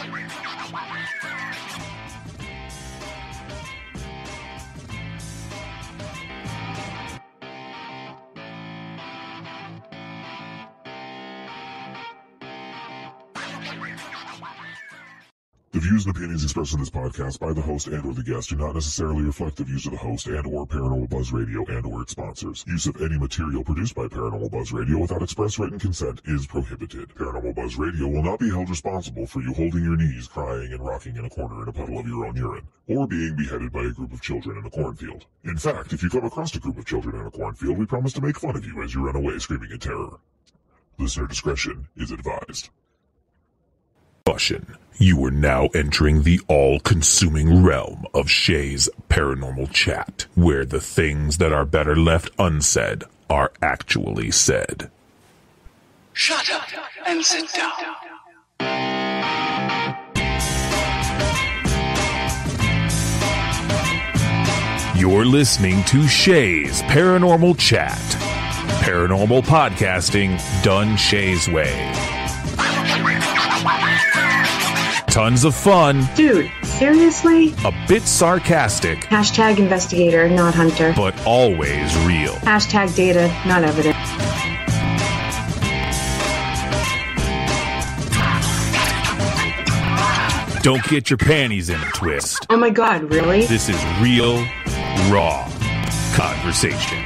The views and opinions expressed in this podcast by the host and or the guest do not necessarily reflect the views of the host and or Paranormal Buzz Radio and or its sponsors. Use of any material produced by Paranormal Buzz Radio without express written consent is prohibited. Paranormal Buzz Radio will not be held responsible for you holding your knees, crying, and rocking in a corner in a puddle of your own urine, or being beheaded by a group of children in a cornfield. In fact, if you come across a group of children in a cornfield, we promise to make fun of you as you run away screaming in terror. Listener discretion is advised. Caution. You are now entering the all-consuming realm of Shay's Paranormal Chat, where the things that are better left unsaid are actually said. Shut up and sit down. You're listening to Shay's Paranormal Chat. Paranormal podcasting done Shay's way. Tons of fun. Dude, seriously? A bit sarcastic. Hashtag investigator, not hunter. But always real. Hashtag data, not evidence. Don't get your panties in a twist. Oh my god, really? This is real, raw conversation.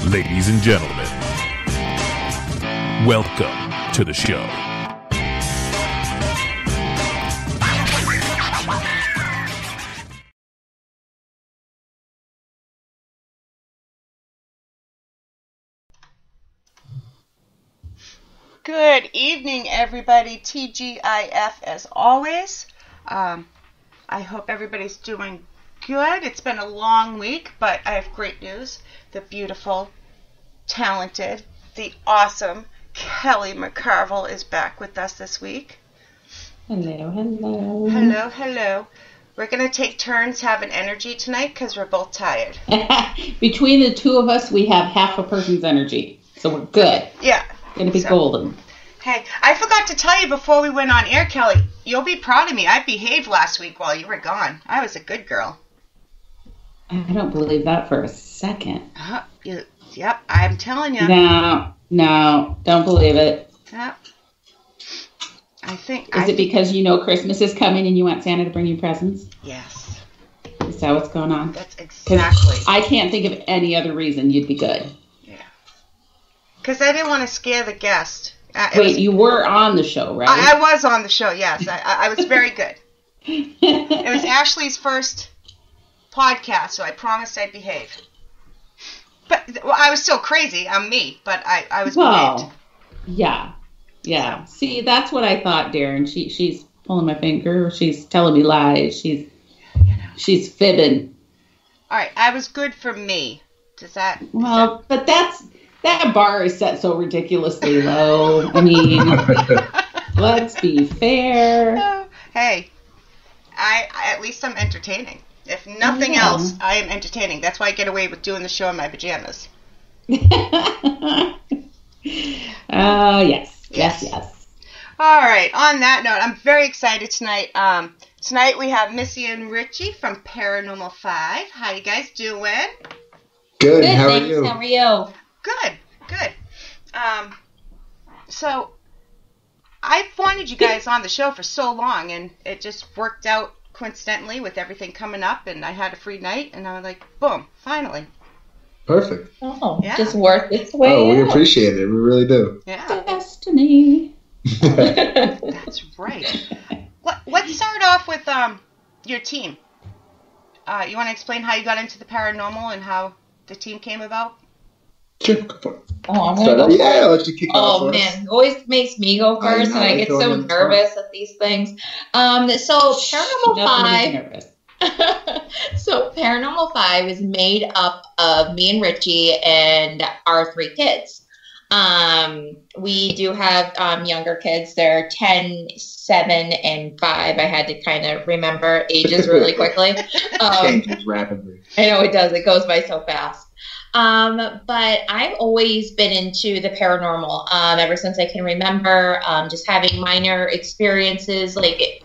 Ladies and gentlemen, welcome to the show. Good evening, everybody. TGIF as always. I hope everybody's doing good. It's been a long week, but I have great news. The beautiful, talented, the awesome Kelly McCarville is back with us this week. Hello, hello. Hello, hello. We're going to take turns having energy tonight because we're both tired. Between the two of us, we have half a person's energy. So we're good. Yeah. Going to be golden. Hey, I forgot to tell you before we went on air, Kelly. You'll be proud of me. I behaved last week while you were gone. I was a good girl. I don't believe that for a second. Yep, I'm telling you. No, don't believe it. Yep. Is it because you know Christmas is coming and you want Santa to bring you presents? Yes. Is that what's going on? That's exactly. I can't think of any other reason you'd be good. Yeah. Because I didn't want to scare the guest. You were on the show, right? I was on the show, yes. I was very good. It was Ashley's first podcast, so I promised I'd behave. But I was still crazy. I'm me, but I was behaved. Yeah. See, that's what I thought, Darren. She's pulling my finger. She's telling me lies. She's fibbing. All right, I was good for me. But that bar is set so ridiculously low. I mean, let's be fair. Hey, at least I'm entertaining. If nothing else, I am entertaining. That's why I get away with doing the show in my pajamas. Yes. All right. On that note, I'm very excited tonight. Tonight we have Missy and Richie from Paranormal 5. How you guys doing? Good. How thanks. are you? How are you? Good. So I've wanted you guys on the show for so long, and it just worked out coincidentally with everything coming up, and I had a free night, and I was like, boom, finally. Perfect. Oh, yeah. Just worked its way out. We appreciate it. We really do. Yeah. Destiny. That's right. Let's start off with your team. You want to explain how you got into the paranormal and how the team came about? Sure, go for it. Oh, I'm going to go first. I'll let you kick off. Oh, man. It always makes me go first, and I get so nervous at these things. So Paranormal 5... So Paranormal 5 is made up of me and Richie and our 3 kids. We do have younger kids. They're 10, 7, and 5. I had to kind of remember ages really quickly. Changes rapidly. I know it does. It goes by so fast. But I've always been into the paranormal ever since I can remember, just having minor experiences like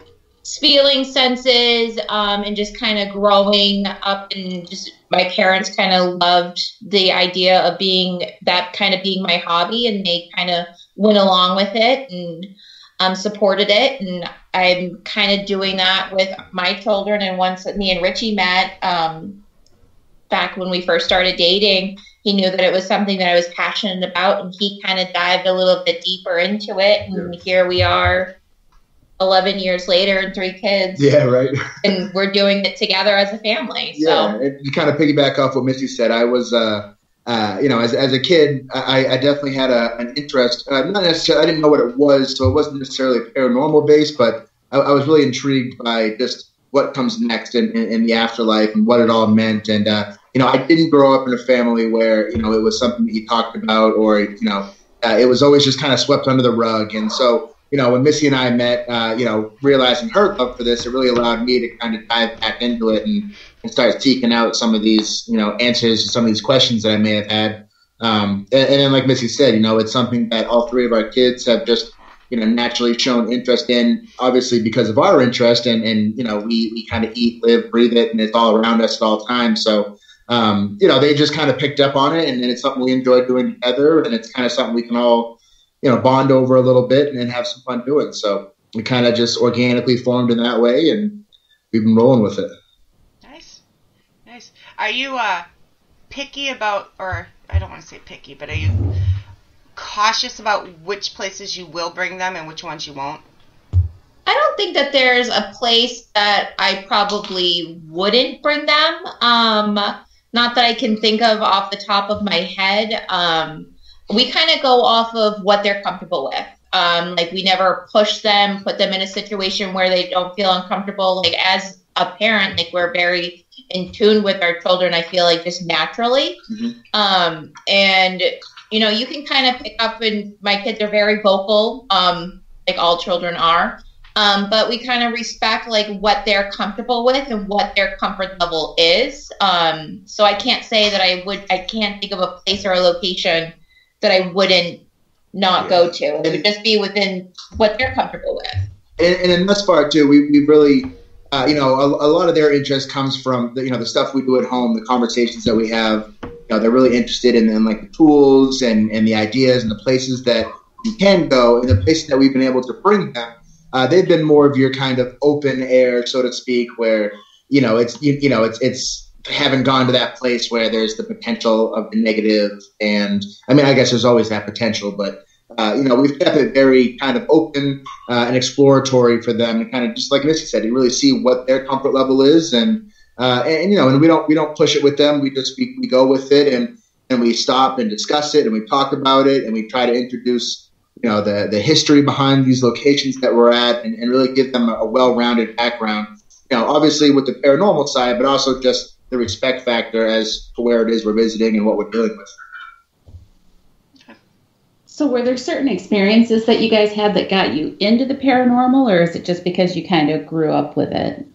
feeling senses, and just kind of growing up, and just my parents kind of loved the idea of being my hobby, and they kind of went along with it and supported it. And I'm kind of doing that with my children. And once me and Richie met, back when we first started dating, he knew that it was something that I was passionate about, and he kind of dived a little bit deeper into it. And here we are 11 years later and 3 kids. Yeah, right. And we're doing it together as a family. Yeah, so. To kind of piggyback off what Missy said, I was, as a kid, I definitely had an interest. Not necessarily, I didn't know what it was, so it wasn't necessarily paranormal based, but I was really intrigued by just what comes next in the afterlife and what it all meant. And, I didn't grow up in a family where, it was something that you talked about, or, it was always just kind of swept under the rug. And so, when Missy and I met, realizing her love for this, it really allowed me to kind of dive back into it and start seeking out some of these, answers to some of these questions that I may have had. And then, like Missy said, it's something that all 3 of our kids have just, naturally shown interest in, obviously because of our interest. And we kind of eat, live, breathe it, and it's all around us at all times. So, they just kind of picked up on it, and it's something we enjoy doing together. And it's kind of something we can all, bond over a little bit and then have some fun doing. So we kind of just organically formed in that way, and we've been rolling with it. Nice. Are you picky about, or I don't want to say picky, but are you cautious about which places you will bring them and which ones you won't? I don't think that there's a place that I probably wouldn't bring them. Not that I can think of off the top of my head. We kind of go off of what they're comfortable with. Like, we never push them, put them in a situation where they don't feel uncomfortable. Like, as a parent, like, we're very in tune with our children, I feel like, just naturally. Mm-hmm. And, you can kind of pick up, and my kids are very vocal, like all children are. But we kind of respect, like, what they're comfortable with and what their comfort level is. So I can't say that I can't think of a place or a location that I wouldn't not go to. It would just be within what they're comfortable with. And in this part too, we really, a lot of their interest comes from the stuff we do at home, the conversations that we have. They're really interested in like the tools and the ideas and the places that you can go, and the places that we've been able to bring them. They've been more of your kind of open air, so to speak, where it's haven't gone to that place where there's the potential of the negative. And I mean, I guess there's always that potential, but we've kept it very kind of open and exploratory for them, and kind of just like Missy said, you really see what their comfort level is, and we don't push it with them. We go with it, and we stop and discuss it, and we talk about it, and we try to introduce the history behind these locations that we're at, and really give them a well-rounded background. Obviously with the paranormal side, but also just the respect factor as to where it is we're visiting and what we're dealing with. So were there certain experiences that you guys had that got you into the paranormal, or is it just because you kind of grew up with it?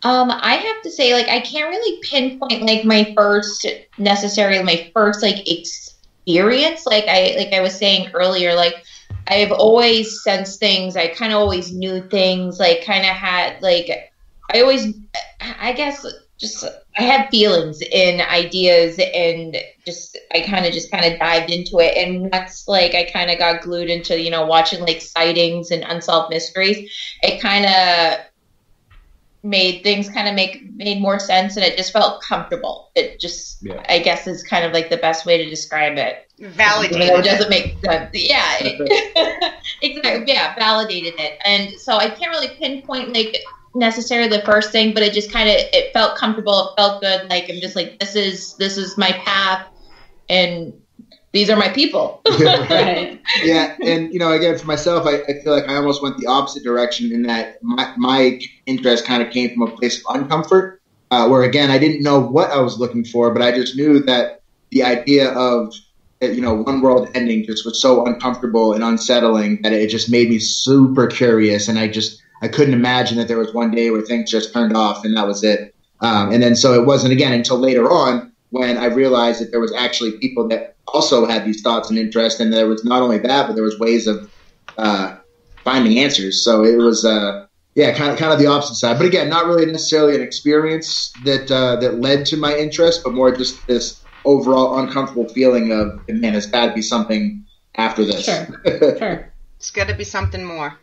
I have to say, like, I can't really pinpoint like my first like experience. Like I was saying earlier, like, I've always sensed things. I kind of always knew things. Like, kind of had like, I had feelings and ideas, and I kind of dived into it. And that's like, I kind of got glued into, watching like sightings and unsolved mysteries. It kind of made things made more sense, and it just felt comfortable. It just, I guess, is kind of like the best way to describe it. Validated. It doesn't make sense. Yeah. Exactly. Yeah. Validated it. And so I can't really pinpoint like necessarily the first thing, but it just it felt comfortable. It felt good. Like, I'm just like, this is my path, and these are my people. Right. Yeah. And, again, for myself, I feel like I almost went the opposite direction in that my interest kind of came from a place of uncomfort, where, again, I didn't know what I was looking for, but I just knew that the idea of, one world ending just was so uncomfortable and unsettling that it just made me super curious. And I couldn't imagine that there was one day where things just turned off and that was it. And then so it wasn't, again, until later on, when I realized that there was actually people that also had these thoughts and interests, and there was not only that, but there was ways of finding answers. So it was, kind of the opposite side. But again, not really necessarily an experience that led to my interest, but more just this overall uncomfortable feeling of, man, it's got to be something after this. Sure. It's got to be something more.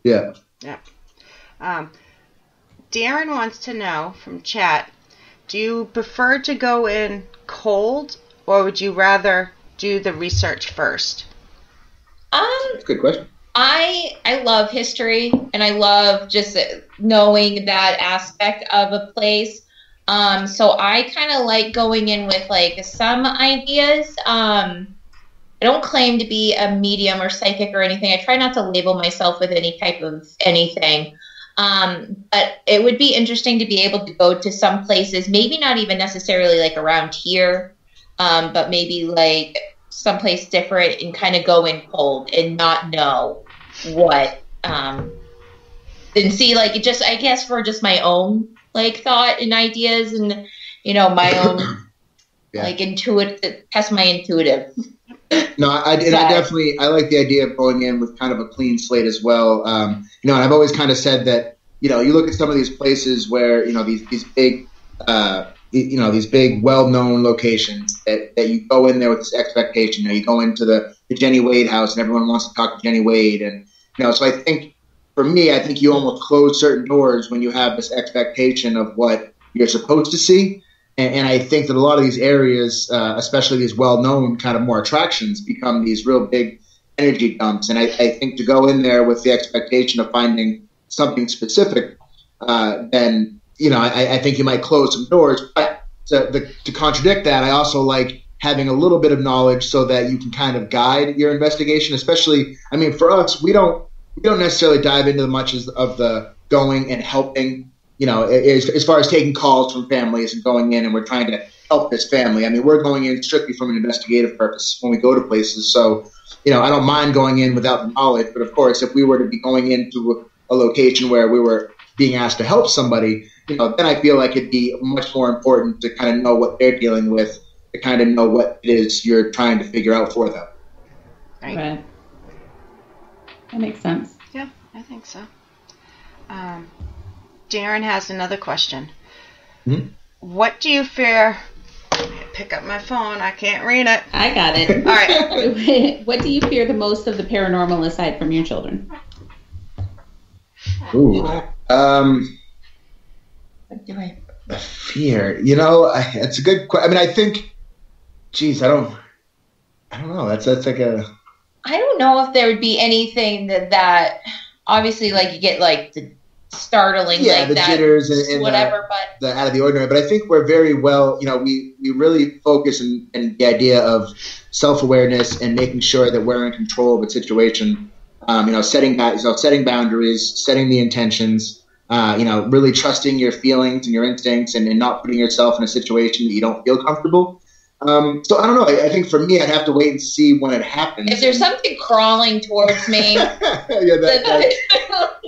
Yeah. Darren wants to know from chat, do you prefer to go in cold, or would you rather do the research first? That's a good question. I love history, and I love just knowing that aspect of a place. So I kind of like going in with like some ideas. I don't claim to be a medium or psychic or anything. I try not to label myself with any type of anything. But it would be interesting to be able to go to some places, maybe not even necessarily like around here, but maybe like someplace different and kind of go in cold and not know what, and see like it just, I guess for just my own like thought and ideas and, my own like test my intuitive. No, I definitely like the idea of going in with kind of a clean slate as well. And I've always kind of said that, you look at some of these places where, these big, these big well-known locations that you go in there with this expectation. You go into the Jenny Wade house and everyone wants to talk to Jenny Wade. And, so I think for me, I think you almost close certain doors when you have this expectation of what you're supposed to see. And I think that a lot of these areas, especially these well-known kind of more attractions, become these real big energy dumps. And I think to go in there with the expectation of finding something specific, then, I think you might close some doors. But to contradict that, I also like having a little bit of knowledge so that you can kind of guide your investigation. Especially, for us, we don't necessarily dive into much of the going and helping. As far as taking calls from families and going in and we're trying to help this family. We're going in strictly from an investigative purpose when we go to places. So, I don't mind going in without the knowledge. But, of course, if we were to be going into a location where we were being asked to help somebody, then I feel like it'd be much more important to kind of know what they're dealing with, to kind of know what it is you're trying to figure out for them. Right. That makes sense. Yeah, I think so. Darren has another question. Mm-hmm. What do you fear? Pick up my phone. I can't read it. I got it. All right. What do you fear the most of the paranormal aside from your children? Ooh. What do I fear? It's a good question. I think, geez, I don't know. That's like a. I don't know if there would be anything that obviously like you get like the startling, like the that, jitters and whatever, but the out of the ordinary. But I think we're very well, we really focus in the idea of self-awareness and making sure that we're in control of a situation. Setting boundaries, setting the intentions. Really trusting your feelings and your instincts, and not putting yourself in a situation that you don't feel comfortable. So I don't know. I think for me, I'd have to wait and see when it happens. If there's something crawling towards me,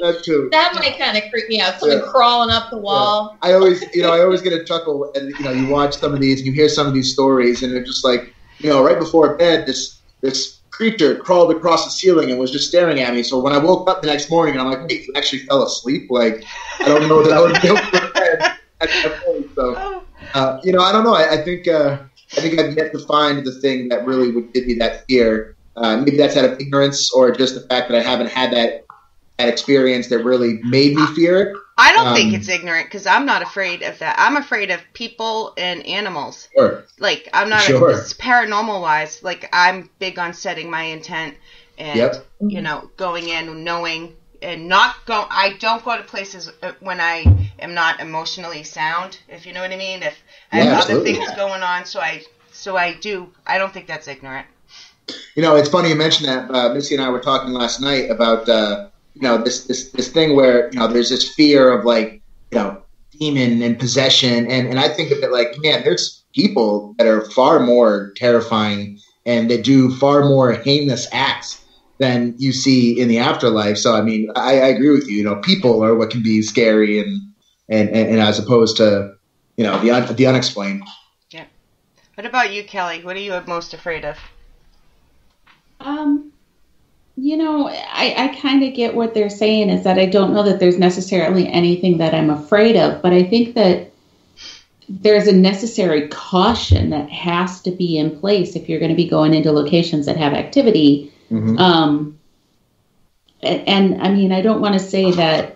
that too. That might kind of creep me out. Something crawling up the wall. Yeah. I always get a chuckle, and you watch some of these, and you hear some of these stories, and they're just like, right before bed, this creature crawled across the ceiling and was just staring at me. So when I woke up the next morning, and I'm like, wait, you actually fell asleep? Like, I don't know that I would be able to bed at that point. So, I don't know. I think I've yet to find the thing that really would give me that fear. Maybe that's out of ignorance, or just the fact that I haven't had that experience that really made me fear it. I don't think it's ignorant, because I'm not afraid of that. I'm afraid of people and animals. Sure. Like, I'm not, it's paranormal wise, like, I'm big on setting my intent and, going in knowing and I don't go to places when I am not emotionally sound, if you know what I mean. If I have other things going on, so I don't think that's ignorant. It's funny you mentioned that. Missy and I were talking last night about, this thing where, there's this fear of like, demon and possession. And I think of it like, man, there's people that are far more terrifying and that do far more heinous acts than you see in the afterlife. So, I agree with you. People are what can be scary and as opposed to, the unexplained. Yeah. What about you, Kelly? What are you most afraid of? I kind of get what they're saying is that I don't know that there's necessarily anything that I'm afraid of, but I think that there's a necessary caution that has to be in place if you're going to be going into locations that have activity. Mm-hmm. And I mean, I don't want to say that.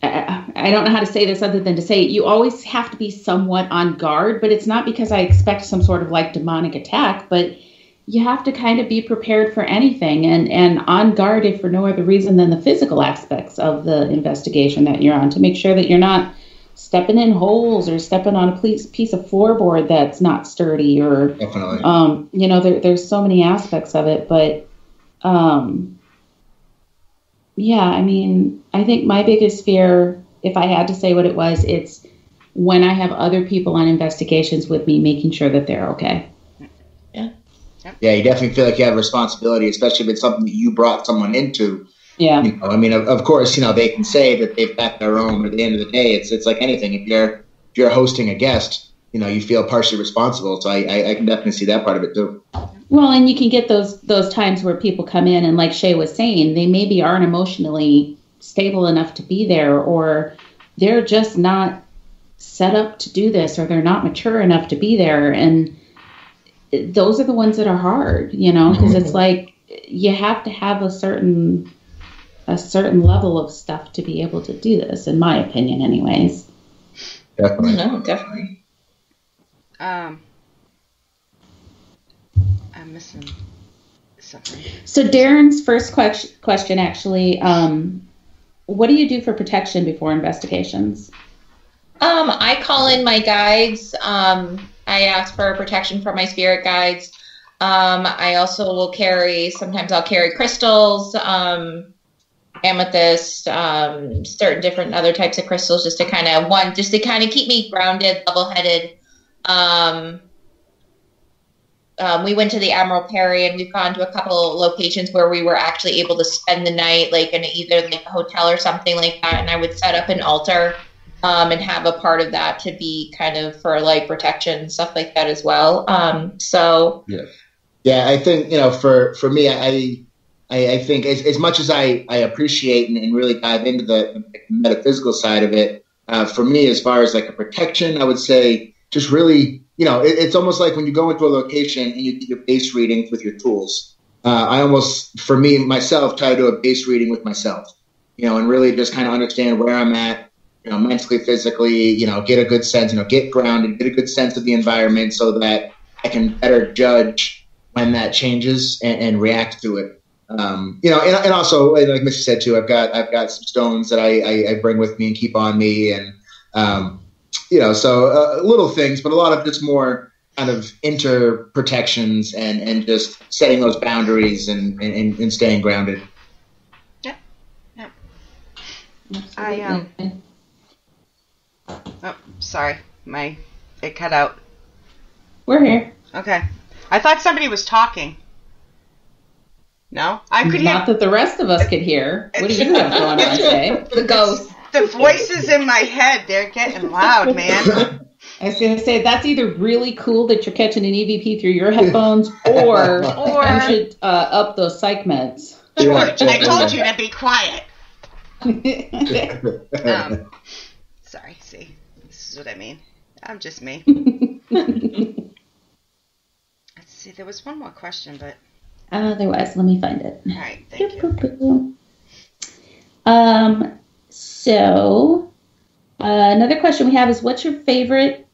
I don't know how to say this other than to say you always have to be somewhat on guard, but it's not because I expect some sort of like demonic attack, but you have to kind of be prepared for anything and on guard if for no other reason than the physical aspects of the investigation that you're on to make sure that you're not stepping in holes or stepping on a piece of floorboard that's not sturdy or, definitely. There's so many aspects of it, but, yeah, I mean, I think my biggest fear, if I had to say what it was, it's when I have other people on investigations with me, making sure that they're okay. Yeah. Yeah, you definitely feel like you have a responsibility, especially if it's something that you brought someone into. Yeah. I mean, of course, they can say that they've got their own, but at the end of the day, it's like anything. If you're hosting a guest, you feel partially responsible. So I can definitely see that part of it too. Well, and you can get those times where people come in and like Shay was saying, they maybe aren't emotionally stable enough to be there, or they're just not set up to do this, or they're not mature enough to be there. And those are the ones that are hard, because it's like you have to have a certain level of stuff to be able to do this, in my opinion, anyways. Definitely. No, definitely. I'm missing something. So Darren's first question actually, what do you do for protection before investigations? I call in my guides. I ask for protection from my spirit guides. I also will sometimes I'll carry crystals, amethyst, certain different other types of crystals just to kind of keep me grounded, level-headed. We went to the Admiral Perry, and we've gone to a couple locations where we were actually able to spend the night, like in either like a hotel or something like that. And I would set up an altar, and have a part of that to be kind of for like protection and stuff like that as well. Yeah, I think for me, I think as much as I appreciate and really dive into the metaphysical side of it, for me, as far as like a protection, I would say just really. It's almost like when you go into a location and you do your base readings with your tools. I almost, for me, myself, try to do a base reading with myself, and really just kind of understand where I'm at, mentally, physically, get a good sense, get grounded, get a good sense of the environment so that I can better judge when that changes and react to it. And also, like Missy said too, I've got some stones that I bring with me and keep on me, and so little things, but a lot of just more kind of inter protections and just setting those boundaries and staying grounded. Yeah. Oh, sorry, it cut out. We're here. Okay, I thought somebody was talking. No, I could hear. Not that the rest of us could hear. What do you have going on, Shay? The ghost. The voices in my head, they're getting loud, man. I was going to say, that's either really cool that you're catching an EVP through your headphones, or you should up those psych meds. I told you to be quiet. Sorry, see, this is what I mean. I'm just me. Let's see, there was one more question, but... there was. Let me find it. All right, thank you. So, another question we have is, what's your favorite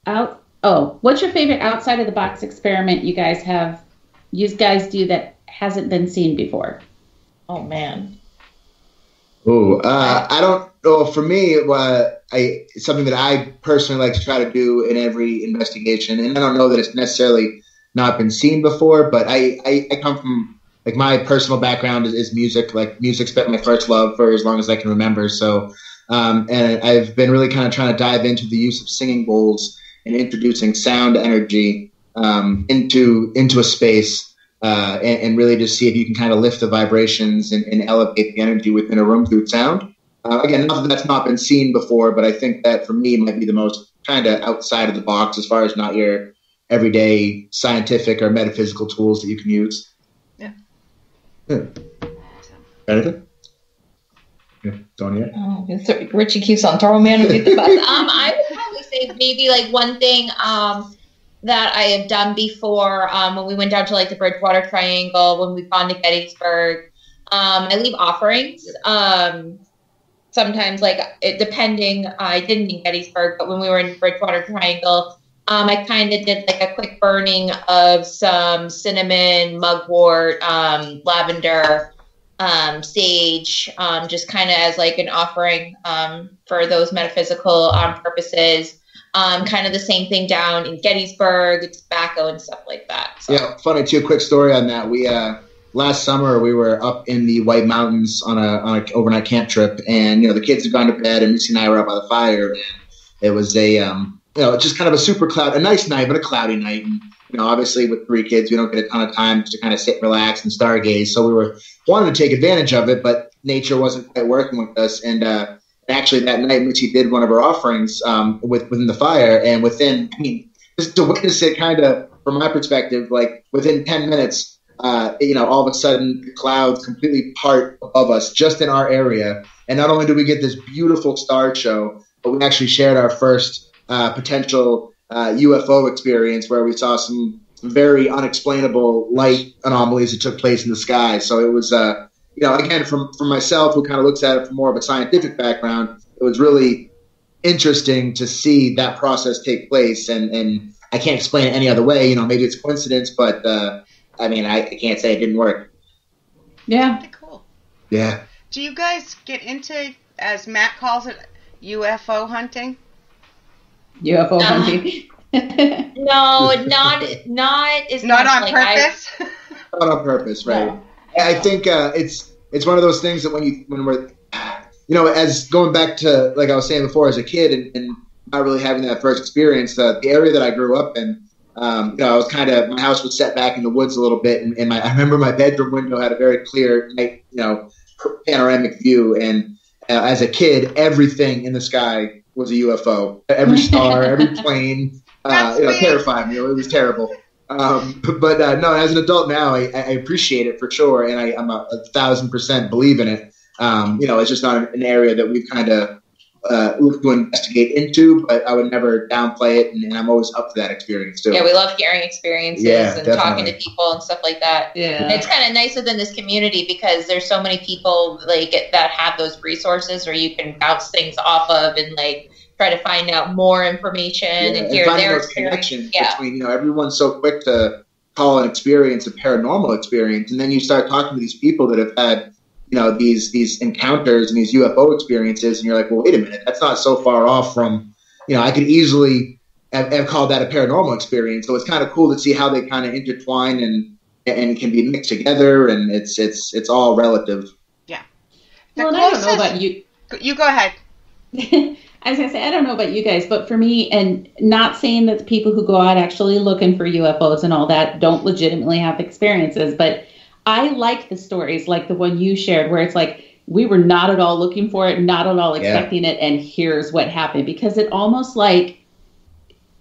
outside of the box experiment you guys do that hasn't been seen before? Oh man. I don't know. For me, it's something that I personally like to try to do in every investigation, and I don't know that it's necessarily not been seen before, but I come from, like, my personal background is music. Like, music's been my first love for as long as I can remember. So, and I've been really kind of trying to dive into the use of singing bowls and introducing sound energy into a space, and really just see if you can kind of lift the vibrations and elevate the energy within a room through sound. Again, not that that's not been seen before, but I think that for me might be the most kind of outside of the box as far as not your everyday scientific or metaphysical tools that you can use. Yeah. Anything? Don't yet? Oh, Richie keeps on throwing me underneath the bus. I would probably say maybe like one thing that I have done before when we went down to like the Bridgewater Triangle, when we've gone to Gettysburg. I leave offerings. Sometimes, like depending, I didn't in Gettysburg, but when we were in Bridgewater Triangle, I kind of did like a quick burning of some cinnamon, mugwort, lavender, sage, just kind of as like an offering for those metaphysical purposes. Kind of the same thing down in Gettysburg, tobacco and stuff like that. So. Yeah, funny too. Quick story on that. We last summer we were up in the White Mountains on a overnight camp trip, and the kids had gone to bed, and Missy and I were up by the fire. And it was a just kind of a nice night, but a cloudy night. And obviously with 3 kids, we don't get a ton of time to kind of sit, relax, and stargaze. So we were wanting to take advantage of it, but nature wasn't quite working with us. And actually that night, Missy did one of her offerings within the fire, and just to witness it, kind of from my perspective, like within 10 minutes. All of a sudden the clouds completely part above us just in our area. And not only do we get this beautiful star show, but we actually shared our first potential UFO experience where we saw some very unexplainable light anomalies that took place in the sky. So it was, again, from myself, who kind of looks at it from more of a scientific background, it was really interesting to see that process take place. And I can't explain it any other way. Maybe it's coincidence, but I can't say it didn't work. Yeah. Pretty cool. Yeah. Do you guys get into, as Matt calls it, UFO hunting? UFO hunting. No, not as not much, on like purpose. Not on purpose, right? No. I think it's one of those things that when we're as going back to, like I was saying before, as a kid and not really having that first experience, the area that I grew up in. I was my house was set back in the woods a little bit, and I remember my bedroom window had a very clear night, panoramic view. And as a kid, everything in the sky was a UFO. Every star, every plane, terrified me. It was terrible. But no, as an adult now, I appreciate it for sure, and I'm 1,000% believe in it. It's just not an area that we've kind of look to investigate into, but I would never downplay it, and I'm always up for that experience too. Yeah, we love hearing experiences and definitely. Talking to people and stuff like that. Yeah, and it's kind of nice within this community because there's so many people that have those resources where you can bounce things off of and try to find out more information and hear their connections between everyone's so quick to call an experience a paranormal experience, and then you start talking to these people that have had these encounters and these UFO experiences, and you're like, well, wait a minute, that's not so far off from, I could easily have called that a paranormal experience. So it's kind of cool to see how they kind of intertwine and can be mixed together, and it's all relative. Yeah. Well, and I don't know about you. You go ahead. I was going to say, I don't know about you guys, but for me, and not saying that the people who go out actually looking for UFOs and all that don't legitimately have experiences, but I like the stories like the one you shared where it's like we were not at all looking for it, not at all expecting it, and here's what happened. Because it almost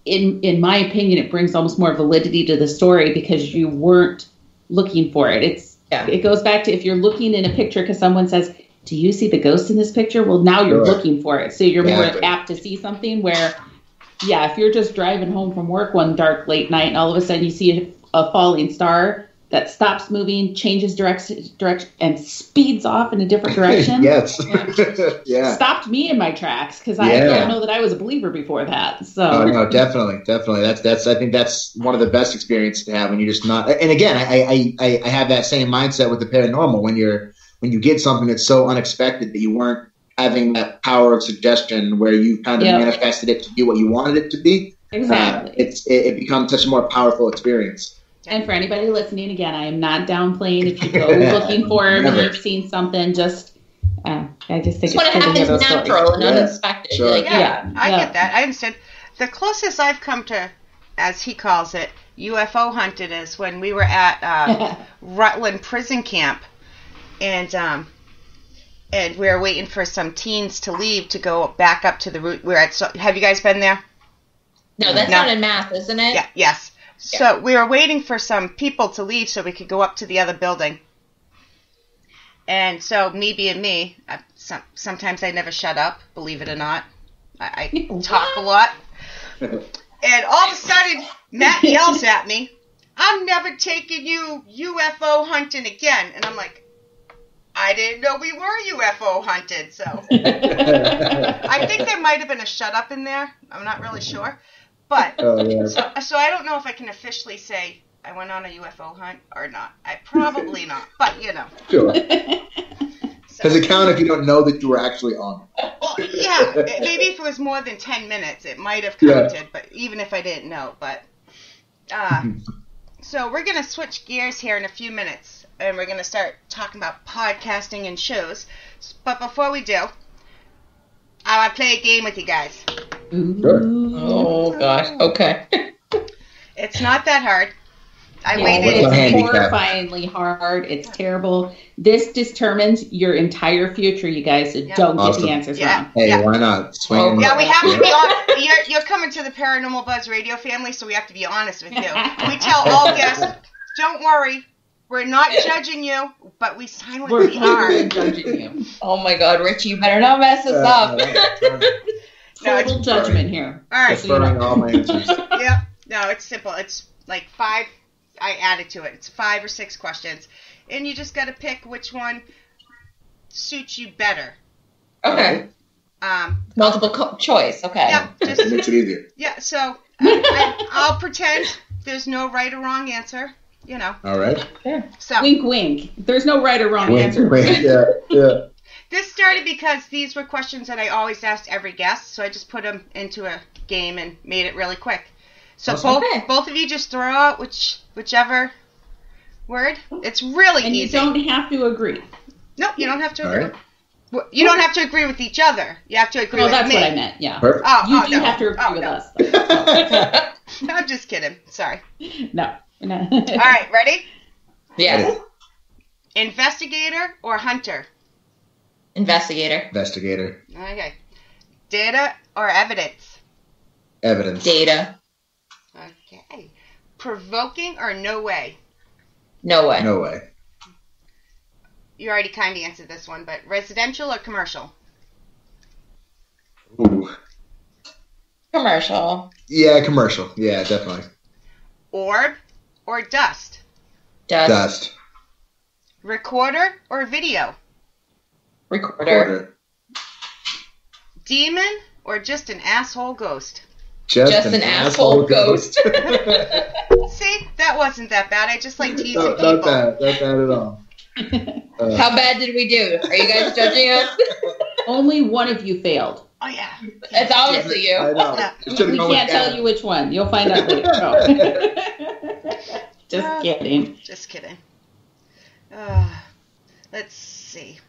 in my opinion, it brings almost more validity to the story because you weren't looking for it. It goes back to if you're looking in a picture because someone says, do you see the ghost in this picture? Well, now you're looking for it. So you're more apt to see something where, if you're just driving home from work one dark late night and all of a sudden you see a falling star that stops moving, changes direction, and speeds off in a different direction. Yes. Stopped me in my tracks because I don't know that I was a believer before that. So. Oh, no, definitely. That's. I think that's one of the best experiences to have when you're just not. And again, I have that same mindset with the paranormal when you get something that's so unexpected that you weren't having that power of suggestion where you kind of manifested it to be what you wanted it to be. Exactly. It becomes such a more powerful experience. And for anybody listening, again, I am not downplaying if you go looking for it and you've seen something. Just, I just think it's what happens natural and unexpected. Sure. I get that. I understand. The closest I've come to, as he calls it, UFO hunted is when we were at Rutland Prison Camp, and and we were waiting for some teens to leave to go back up to the route. We're at. So, have you guys been there? No, that's not in Math, isn't it? Yeah. Yes. Yeah. So we were waiting for some people to leave so we could go up to the other building. And so me being me, sometimes I never shut up. Believe it or not, I talk a lot. And all of a sudden, Matt yells at me, "I'm never taking you UFO hunting again." And I'm like, I didn't know we were UFO hunted. So I think there might have been a shut up in there. I'm not really sure. But so I don't know if I can officially say I went on a UFO hunt or not. I probably not. But, you know. Sure. Does it count if you don't know that you were actually on? Well, yeah. Maybe if it was more than 10 minutes, it might have counted. But even if I didn't know. But so we're going to switch gears here in a few minutes. And we're going to start talking about podcasting and shows. But before we do, I want to play a game with you guys. Sure. Oh, gosh. Okay. It's not that hard. I waited. It's horrifyingly hard. It's terrible. This determines your entire future, you guys. So don't get the answers wrong. Hey, why not? Swing. Yeah, we have to be on. You're coming to the Paranormal Buzz Radio family, so we have to be honest with you. We tell all guests, don't worry, we're not judging you, but we silently are. Judging you. Oh, my God, Richie, you better not mess us up. Total judgment here. All right. Deferring all my answers. Yeah. No, it's simple. It's like 5. I added to it. It's 5 or 6 questions, and you just got to pick which one suits you better. Okay. Multiple choice. Okay. Yeah. Just Makes it easier. yeah. So I'll pretend there's no right or wrong answer. You know. All right. So Wink, wink. There's no right or wrong Wink, answer. wink. Yeah. this started because these were questions that I always asked every guest, so I just put them into a game and made it really quick. So both of you just throw out whichever word. It's really and easy. you don't have to agree. No, you don't have to agree. Right. Well, you don't have to agree with each other. You have to agree with me. Oh, that's what I meant. Yeah. Perfect. You do have to agree with us. No, I'm just kidding. Sorry. No. All right, ready? Yes. Investigator or hunter? Investigator. Investigator. Okay. Data or evidence? Evidence. Data. Okay. Provoking or no way? No way. No way. You already kind of answered this one, but residential or commercial? Ooh. Commercial. Yeah, commercial. Yeah, definitely. Orb or dust? Dust. Recorder or video? Recorder. Demon or just an asshole ghost? Just an asshole ghost. See, that wasn't that bad. I just like teasing people. Not bad at all. How bad did we do? Are you guys judging us? Only one of you failed. Oh, yeah. It's obviously you. I know. We can't tell you which one. You'll find out later. Oh. Just kidding. Just kidding. Let's see.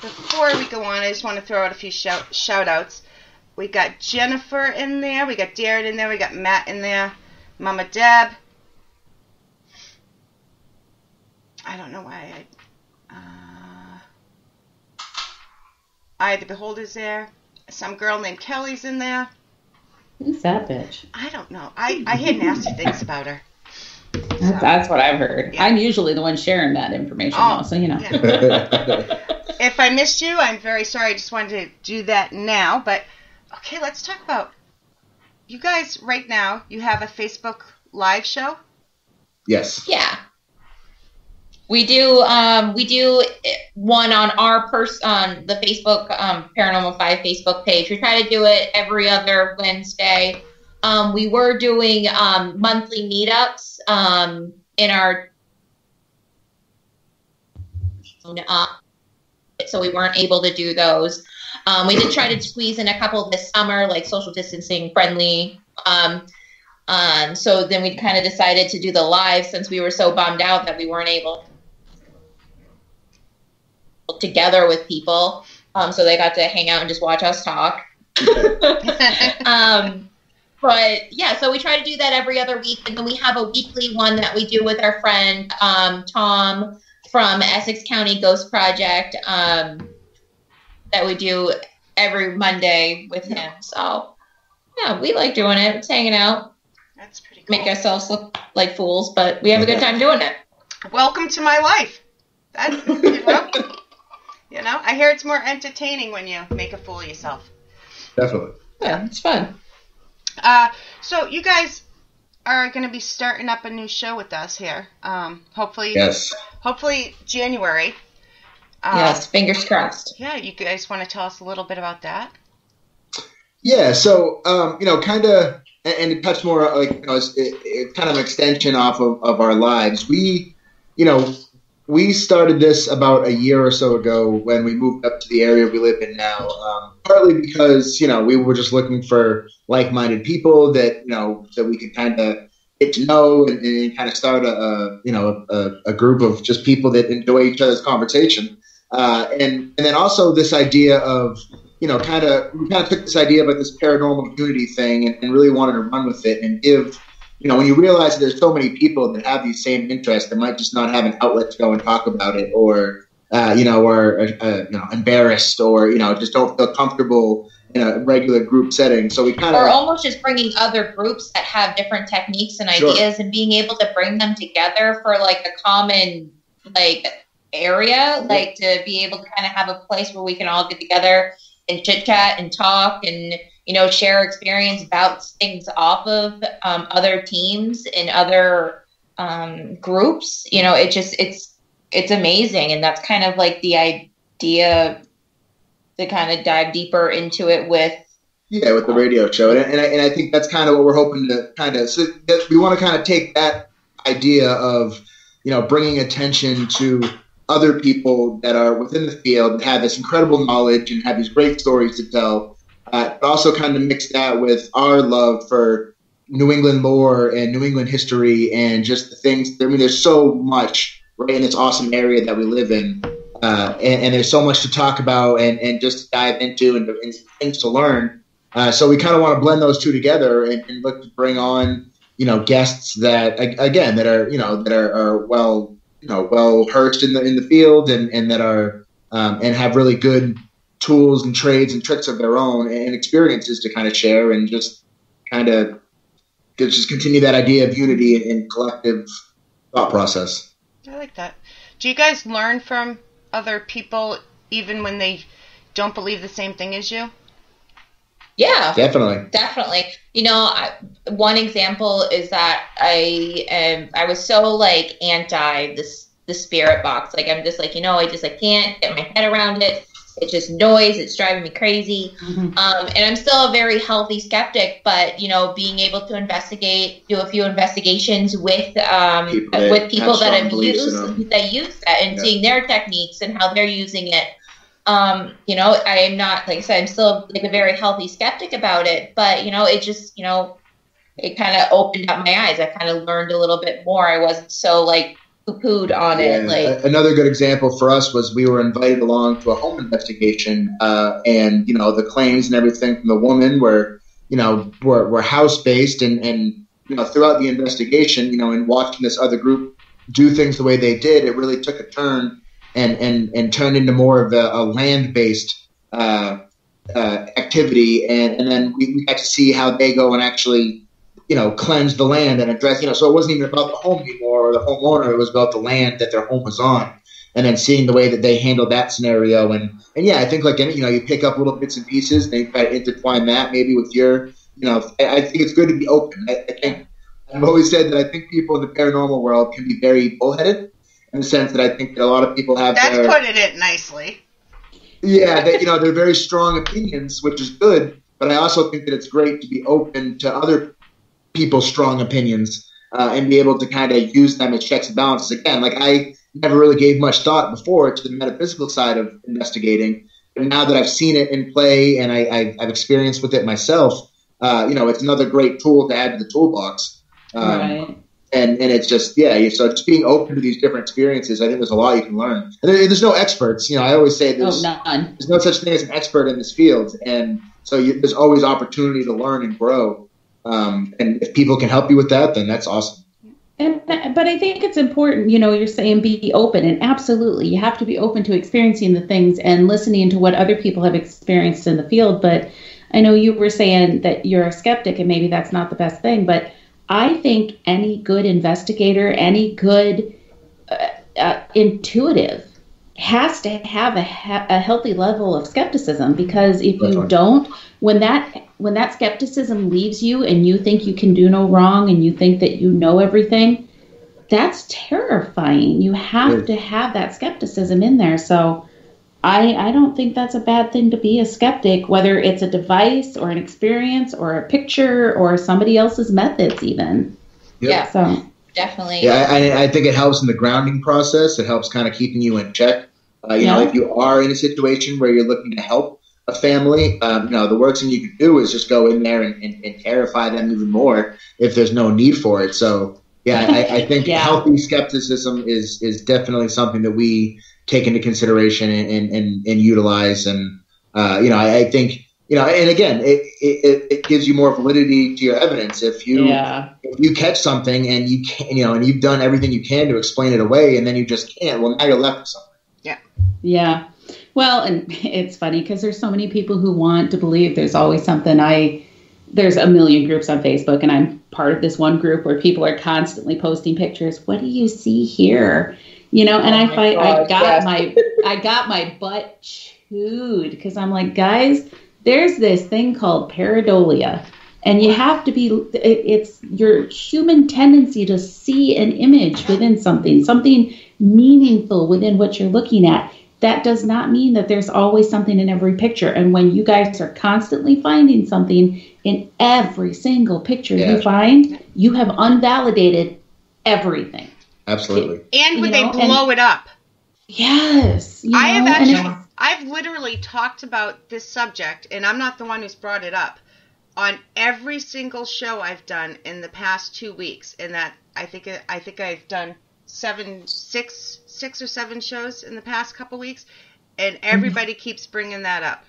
Before we go on, I just want to throw out a few shout-outs. We got Jennifer in there. We got Darren in there. We got Matt in there. Mama Deb. I don't know why the Beholder's there. Some girl named Kelly's in there. Who's that bitch? I don't know. I hear nasty things about her. That's what I've heard. Yeah. I'm usually the one sharing that information, though, so you know. Yeah. If I missed you, I'm very sorry. I just wanted to do that now. But, okay, let's talk about... You guys, right now, you have a Facebook Live show? Yes. Yeah. We do one on on the Facebook Paranormal 5 Facebook page. We try to do it every other Wednesday. We were doing monthly meetups in our so we weren't able to do those. We did try to squeeze in a couple this summer, like social distancing friendly. So then we kind of decided to do the live since we were so bummed out that we weren't able together with people. So they got to hang out and just watch us talk. But yeah, so we try to do that every other week. And then we have a weekly one that we do with our friend, Tom from Essex County Ghost Project that we do every Monday with him. So, yeah, we like doing it. It's hanging out. That's pretty cool. Make ourselves look like fools, but we have a good time doing it. Welcome to my life. That, I hear it's more entertaining when you make a fool of yourself. Definitely. Yeah, it's fun. So you guys are going to be starting up a new show with us here. Hopefully, yes. Hopefully January. Yes, fingers crossed. Yeah, you guys want to tell us a little bit about that? Yeah, so kind of, and to touch more like it's kind of an extension off of our lives. We started this about a year or so ago when we moved up to the area we live in now. Partly because we were just looking for like-minded people that that we could kind of get to know and kind of start a group of just people that enjoy each other's conversation. And then also this idea of we kind of took this idea about this paranormal community thing and really wanted to run with it and give. When you realize that there's so many people that have these same interests that might just not have an outlet to go and talk about it, or embarrassed, or just don't feel comfortable in a regular group setting. So we or almost just bringing other groups that have different techniques and ideas, and being able to bring them together for like a common area, to be able to kind of have a place where we can all get together and chit chat and talk and share experience, bounce things off of other teams and other groups. It's amazing, and that's kind of like the idea to kind of dive deeper into it with the radio show, and I think that's kind of what we're hoping to kind of. So we want to kind of take that idea of bringing attention to other people that are within the field and have this incredible knowledge and have these great stories to tell. But also kind of mix that with our love for New England lore and New England history and just the things. I mean, there's so much right in this awesome area that we live in, and there's so much to talk about and just to dive into and things to learn. So we kind of want to blend those two together and look to bring on guests that again that are well versed in the field and that are and have really good tools and trades and tricks of their own and experiences to kind of share and just kind of just continue that idea of unity and collective thought process. I like that. Do you guys learn from other people even when they don't believe the same thing as you? Yeah, definitely. One example is that I was so anti the spirit box. I'm just I just can't get my head around it. It's just noise. It's driving me crazy. Mm-hmm. And I'm still a very healthy skeptic, but, being able to do a few investigations with people that have use that and seeing their techniques and how they're using it. I am not, like I said, I'm still a very healthy skeptic about it, but, it just, it kind of opened up my eyes. I kind of learned a little bit more. I wasn't so poo-pooed on it. Another good example for us was we were invited along to a home investigation, and the claims and everything from the woman were house based, and throughout the investigation, and watching this other group do things the way they did, it really took a turn and turned into more of a land based activity, and then we got to see how they go and actually cleanse the land and address, so it wasn't even about the home anymore or the homeowner. It was about the land that their home was on, and then seeing the way that they handled that scenario. And yeah, I think you pick up little bits and pieces and you try to intertwine that maybe with your, I think it's good to be open. I think I've always said that I think people in the paranormal world can be very bullheaded in the sense that I think that a lot of people have putting it nicely. Yeah, they're very strong opinions, which is good, but I also think that it's great to be open to other people's strong opinions and be able to kind of use them as checks and balances. Again, I never really gave much thought before to the metaphysical side of investigating, but now that I've seen it in play and I've experienced with it myself, it's another great tool to add to the toolbox. Right. And it's just, so just being open to these different experiences, I think there's a lot you can learn. And there's no experts. I always say there's no such thing as an expert in this field. And so there's always opportunity to learn and grow. And if people can help you with that, then that's awesome. But I think it's important, you're saying be open, and absolutely you have to be open to experiencing the things and listening to what other people have experienced in the field. But I know you were saying that you're a skeptic and maybe that's not the best thing, but I think any good investigator, any good intuitive has to have a healthy level of skepticism, because if you don't, when that skepticism leaves you and you think you can do no wrong and you think that you know everything, that's terrifying. You have to have that skepticism in there. So I don't think that's a bad thing to be a skeptic, whether it's a device or an experience or a picture or somebody else's methods even. Yep. Yeah, so definitely. Yeah, I think it helps in the grounding process. It helps kind of keeping you in check. If you are in a situation where you're looking to help a family, the worst thing you can do is just go in there and terrify them even more if there's no need for it. So, I think healthy skepticism is definitely something that we take into consideration and utilize. And, I think, and again, it gives you more validity to your evidence. If you catch something and you can, and you've done everything you can to explain it away and then you just can't, well, now you're left with something. Yeah. Well, and it's funny because there's so many people who want to believe there's always something. There's a million groups on Facebook, and I'm part of this one group where people are constantly posting pictures. What do you see here? And I got my butt chewed because I'm like, guys, there's this thing called pareidolia, and you have to be. It's your human tendency to see an image within something meaningful within what you're looking at. That does not mean that there's always something in every picture. And when you guys are constantly finding something in every single picture you find, you have unvalidated everything. Absolutely. And when they blow it up. Yes. I've literally talked about this subject, and I'm not the one who's brought it up, on every single show I've done in the past 2 weeks. And that I think I've done 6 or 7 shows in the past couple weeks, and everybody keeps bringing that up.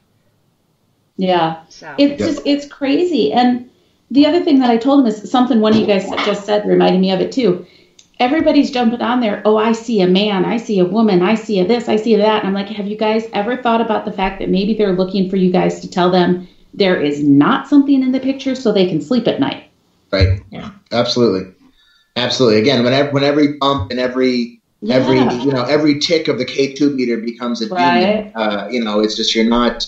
Yeah. So it's crazy. And the other thing that I told him is something one of you guys just said reminded me of it too. Everybody's jumping on there. Oh, I see a man. I see a woman. I see a this. I see that. And I'm like, have you guys ever thought about the fact that maybe they're looking for you guys to tell them there is not something in the picture so they can sleep at night? Right. Yeah. Absolutely. Again, when every bump and every tick of the K2 meter becomes a demon, it's just you're not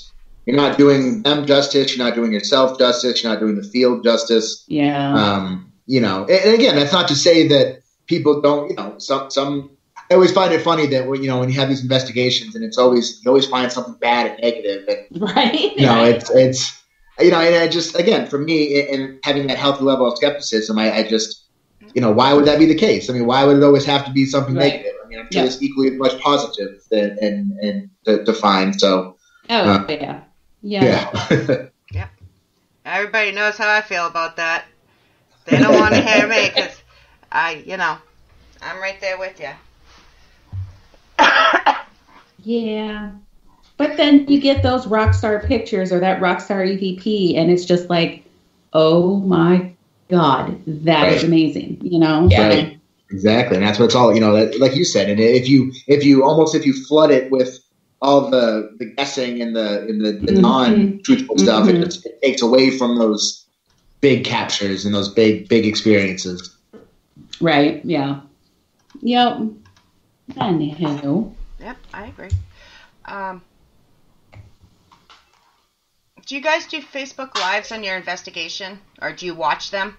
doing them justice, you're not doing yourself justice, you're not doing the field justice. Yeah. And again, that's not to say that people don't, some I always find it funny that when you have these investigations and you always find something bad and negative, and right. It's and I just, again, for me, and having that healthy level of skepticism, I just why would that be the case? I mean, why would it always have to be something negative? I mean, I'm sure there's equally as much positive and to find. So, yeah. Yeah. Everybody knows how I feel about that. They don't want to hear me because I'm right there with you. Yeah. But then you get those rock star pictures or that rock star EVP, and it's just like, oh my God, that is amazing, Yeah. Right. Exactly. And that's what it's all, like you said. And if you flood it with all the guessing and the non-truthful stuff, it takes away from those big captures and those big experiences. Right. Yeah. Yep. Anywho. Yep, I agree. Do you guys do Facebook Lives on your investigation, or do you watch them?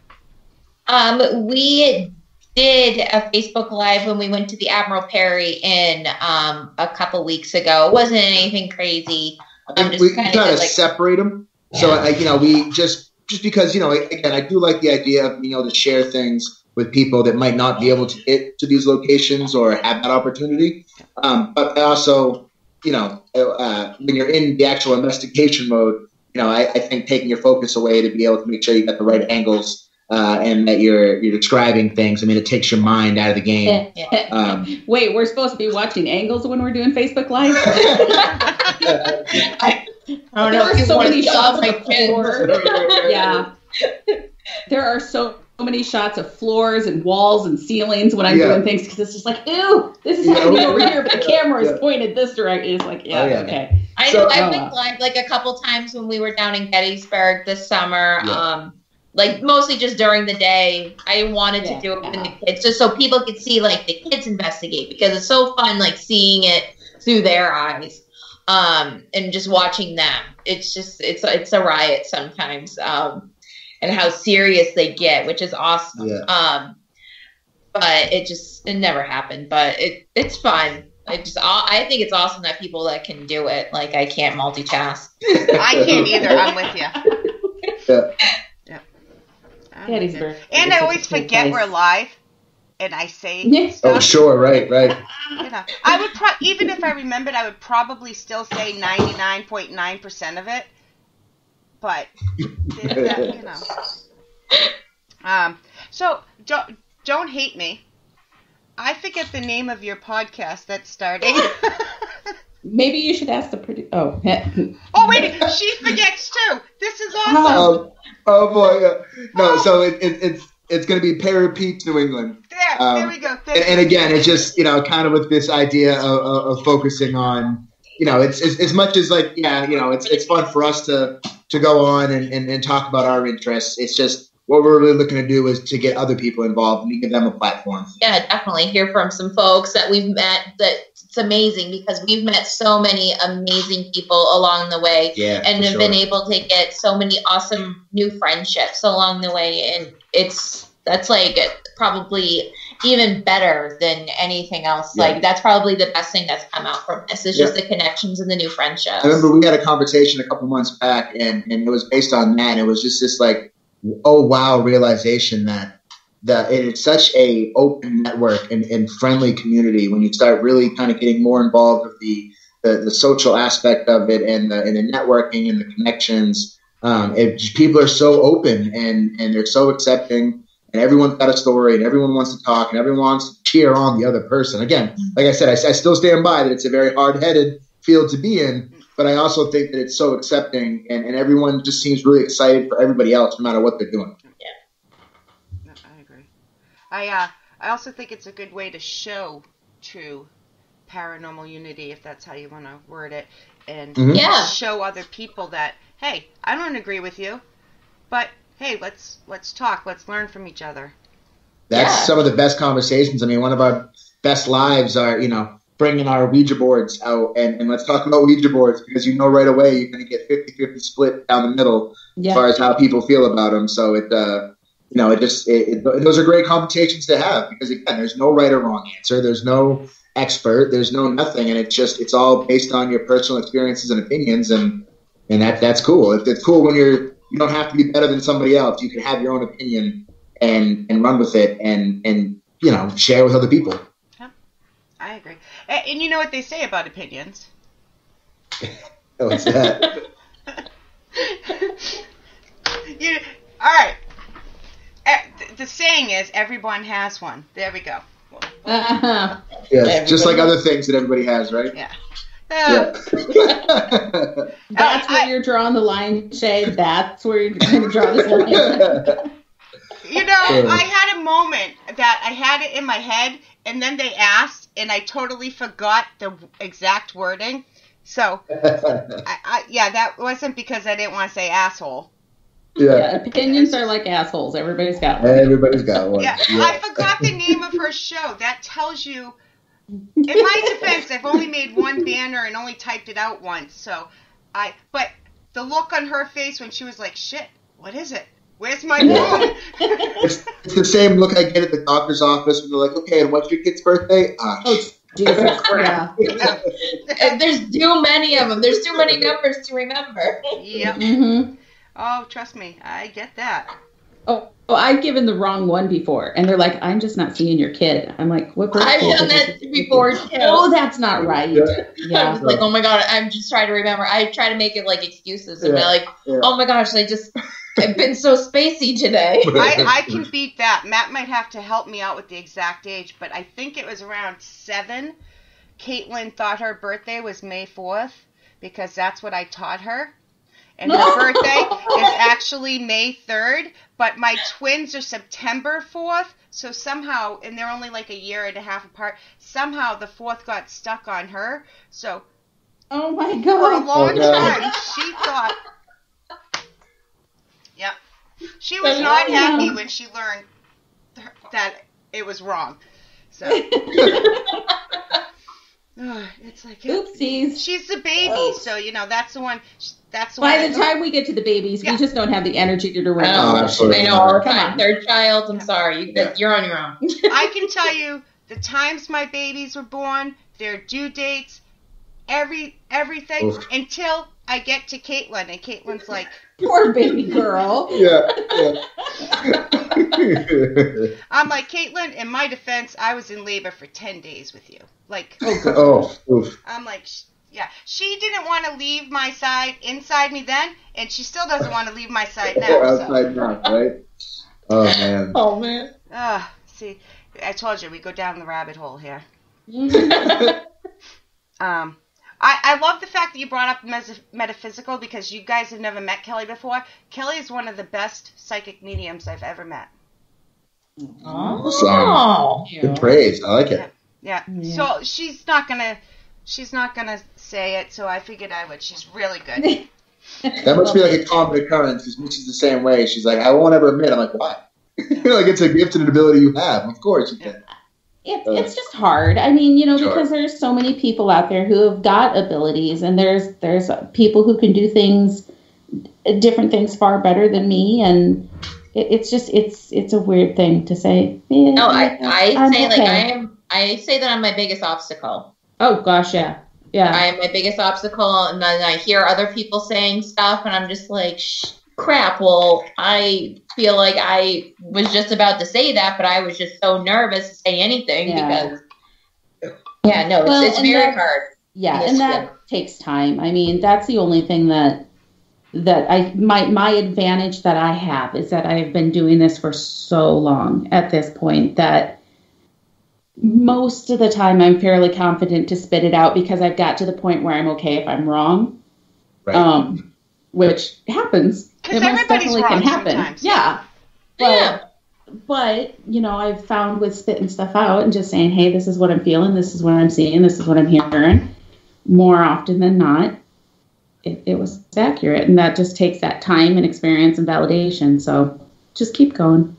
We did a Facebook Live when we went to the Admiral Perry a couple weeks ago. It wasn't anything crazy. We kind of separate them. Yeah. So, we just because, again, I do like the idea of being able to share things with people that might not be able to get to these locations or have that opportunity. But also, when you're in the actual investigation mode, I think taking your focus away to be able to make sure you got the right angles and that you're describing things. I mean, it takes your mind out of the game. Wait, we're supposed to be watching angles when we're doing Facebook Live? I don't know. There are so many shots of horror. Yeah. There are so many shots of floors and walls and ceilings when I'm doing things because it's just like, ew, this is happening over here, but the camera is pointed this direction. It's like, okay. I know. I went live like a couple times when we were down in Gettysburg this summer. Like mostly just during the day. I wanted to do it with the kids just so people could see like the kids investigate because it's so fun like seeing it through their eyes and just watching them. It's just it's a riot sometimes and how serious they get, which is awesome. But it never happened. But it's fun. I think it's awesome that people that can do it. Like I can't multitask. I can't either. I'm with you. Gettysburg. And I always forget we're live, and I say stuff. Oh, sure, right. You know, I would even if I remembered, I would probably still say 99.9% of it. But you know, so don't hate me. I forget the name of your podcast that's starting. Maybe you should ask the producer. Oh, wait, she forgets too. This is awesome. Oh boy, no. So it's going to be Parapeat, New England. There we go. And again, it's just kind of with this idea of focusing on it's as much as like it's fun for us to go on and talk about our interests. It's just what we're really looking to do is to get other people involved and give them a platform. Yeah, definitely hear from some folks that we've met that. It's amazing because we've met so many amazing people along the way and have been able to get so many awesome new friendships along the way. And that's like probably even better than anything else. Like that's probably the best thing that's come out from this is just the connections and the new friendships. I remember we had a conversation a couple months back and it was based on that. It was just this like, oh, wow, realization that it's such a open network and friendly community when you start really kind of getting more involved with the social aspect of it and the networking and the connections. People are so open and they're so accepting and everyone's got a story and everyone wants to talk and everyone wants to cheer on the other person. Again, like I said, I still stand by that it's a very hard-headed field to be in, but I also think that it's so accepting and everyone just seems really excited for everybody else no matter what they're doing. I also think it's a good way to show true paranormal unity, if that's how you want to word it, and show other people that, hey, I don't agree with you, but hey, let's talk, let's learn from each other. That's some of the best conversations. I mean, one of our best lives are, bringing our Ouija boards out and let's talk about Ouija boards because right away you're going to get 50-50 split down the middle as far as how people feel about them. So those are great conversations to have because again, there's no right or wrong answer. There's no expert. There's no nothing, and it's all based on your personal experiences and opinions, and that's cool. It's cool when you don't have to be better than somebody else. You can have your own opinion and run with it, and share with other people. Yeah, I agree. And you know what they say about opinions? What's that? All right. The saying is, everyone has one. There we go. Yes, just like other things that everybody has, right? Yeah. That's where you're drawing the line, Shay. That's where you're going to draw this line. I had a moment that I had it in my head, and then they asked, and I totally forgot the exact wording. So, that wasn't because I didn't want to say asshole. Yeah, opinions are like assholes. Everybody's got one. Everybody's got one. Yeah, I forgot the name of her show. That tells you. In my defense, I've only made one banner and only typed it out once. But the look on her face when she was like, "Shit, what is it? Where's my phone?" It's the same look I get at the doctor's office when they're like, "Okay, and what's your kid's birthday?" Jesus, yeah. There's too many of them. There's too many numbers to remember. Yep. Mm-hmm. Oh, trust me, I get that. Oh, I've given the wrong one before, and they're like, "I'm just not seeing your kid." I'm like, "What birthday?" I've done that before too. Oh, that's not right. Yeah. I was like, "Oh my god," I'm just trying to remember. I try to make it like excuses, and they're like, "Oh my gosh, I've been so spacey today." I can beat that. Matt might have to help me out with the exact age, but I think it was around 7. Caitlin thought her birthday was May 4th because that's what I taught her. And her birthday is actually May 3rd, but my twins are September 4th. So somehow, and they're only like a year and a half apart, somehow the 4th got stuck on her. So oh my for a God. long time, she thought, yep, she was not happy when she learned that it was wrong. So it's like, oopsies. she's the baby, so that's the one. That's the By one. the time we get to the babies, we just don't have the energy to direct. absolutely. I know all the Come time. on. Third child, I'm sorry. You're on your own. I can tell you the times my babies were born, their due dates, everything until I get to Caitlin, and Caitlin's like, Poor baby girl. Yeah. I'm like, Caitlin, in my defense, I was in labor for 10 days with you. Like, Oof. I'm like, yeah, she didn't want to leave my side inside me then, and she still doesn't want to leave my side now. Outside now, right? Oh, man. Oh, man. See, I told you, we go down the rabbit hole here. I love the fact that you brought up metaphysical, because you guys have never met Kelly before. Kelly is one of the best psychic mediums I've ever met. Awesome. Good praise. I like it. Yeah. So she's not gonna say it, so I figured I would. She's really good. That must be like a common occurrence, because Missy's the same way. She's like, I won't ever admit. I'm like, why? Like, it's a gift and an ability you have. Of course you can. It's just hard. I mean, because there's so many people out there who have got abilities, and there's people who can do different things far better than me, and it's a weird thing to say. No, I say that I'm my biggest obstacle. Oh gosh, yeah. I am my biggest obstacle, and then I hear other people saying stuff, and I'm just like, crap. Well, I feel like I was just about to say that, but I was just so nervous to say anything because, it's very hard. Yeah, and that takes time. I mean, that's the only thing that my advantage that I have is that I've been doing this for so long at this point that most of the time I'm fairly confident to spit it out, because I've got to the point where I'm okay if I'm wrong. Right. Which happens. Because everybody's wrong sometimes. Yeah. But, I've found with spitting stuff out and just saying, hey, this is what I'm feeling, this is what I'm seeing, this is what I'm hearing, more often than not, it was accurate. And that just takes that time and experience and validation. So just keep going.